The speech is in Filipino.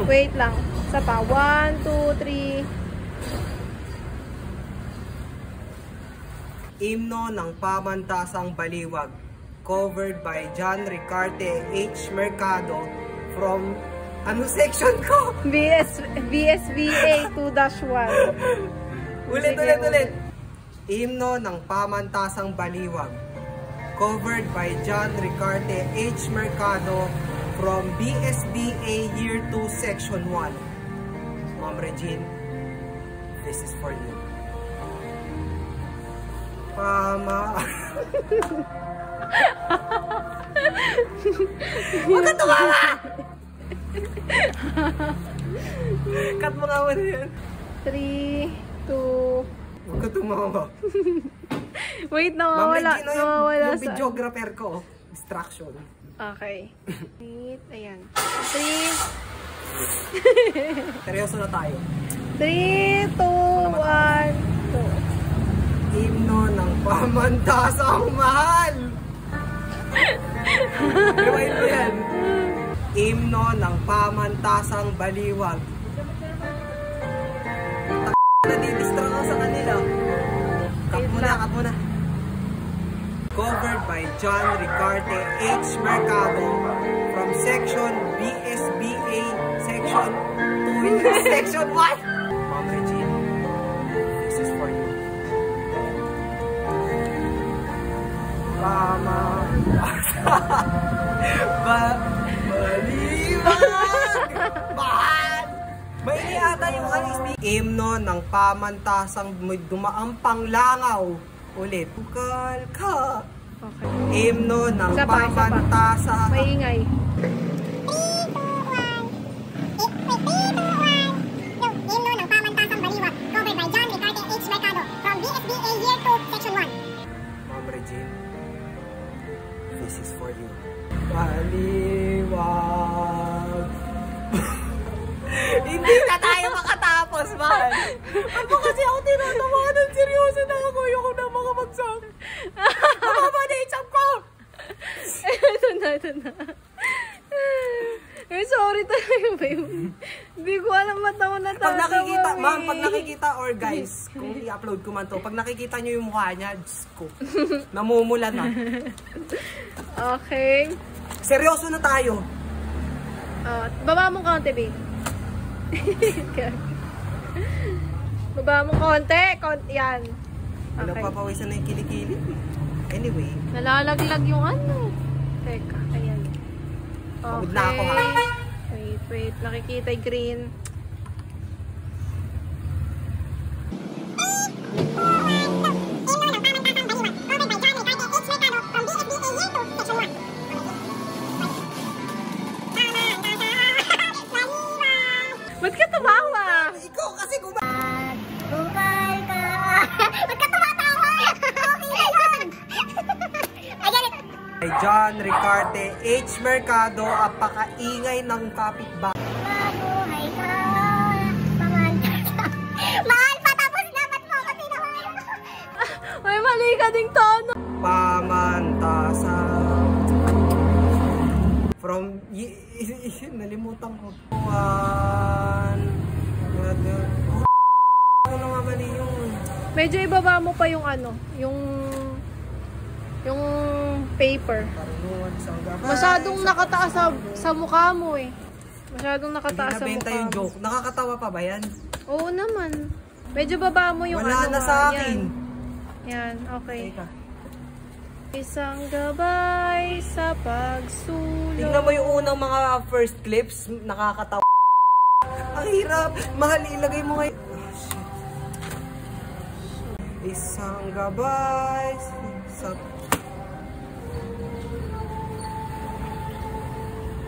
Wait lang. Isa pa. 1, 2, 3. Himno ng Pamantasang Baliwag, covered by John Ricarte H. Mercado from... Ano section ko? BSBA 2-1. Ulit. Himno ng Pamantasang Baliwag, covered by John Ricarte H. Mercado from BSBA Year 2 Section 1. Ma'am Regine, this is for you. Huwag ka tumawa! Cut mo nga mo na yan. 3, 2... Huwag ka tumawa. Wait, nawawala. Yung videographer ko. Distraction. Okay. Wait, ayan. 3... Seryoso na tayo. 3, 2, 1, 2. Himno ng Pamantasang Mahal. Rewind mo yan. Himno ng Pamantasang Baliwag. Nadidistract ako sa kanila. Cut mo na. Covered by John Ricarte H. Mercado from Section BSBA Section 2 Section 1. Ma'am Regine, this is for you. Baliwag! Mahal! May ata yung himno ng Pamantasang Dumaang Panglangaw. Ulit. Bukal ka. Okay. Himno ng Pamantasang... Maingay. This is for you. Baliwag. Hindi na tayo makatapos, man. Ano kasi ako tinatawanan? Seryoso na ako. Ayoko na makabagsak. Mababa na itcham ko! Ito na. Sorry talaga ba yun? Hindi ko alam ba't ako natatawa. Pag nakikita, ma'am, pag nakikita or guys, kung i-upload ko man to, pag nakikita nyo yung mukha niya, Diyos ko, namumula na. Okay. Seryoso na tayo. Baba mong konti, babe. Baba mong konti. Yan. Okay. Napapawisan na yung kilikili. Anyway. Nalalaglag yung ano. Teka, ayan. Pagod na ako, ha? Wait. Nakikita yung green. Ba't ka tumawa? Ikaw kasi Bukal ka! Ba't ka tumatawa? Okay na yun! I get it! John Ricarte H. Mercado, apakaingay ng kapitbahay. Mabuhay ka! Pamantasa! Mahal pa! Tapos dapat mo kasi naman! May mali ka ding tono. Pamantasang from nalimutan ko. Ano nga mali yung Medyo ibaba mo pa yung ano, yung paper. Masyadong nakataas sa mukha mo eh. Masyadong nakataas sa mukha yung mo. joke. Nakakatawa pa ba yan? Oo naman. Medyo baba mo yung wala ano. na sa akin. Yan, okay. Teka. Isang gabay sa pagsulong. Tignan mo yung unang mga first clips. Nakakatawa. Ang hirap. Mahal, ilagay mo ngayon. Oh, shit. Isang gabay sa...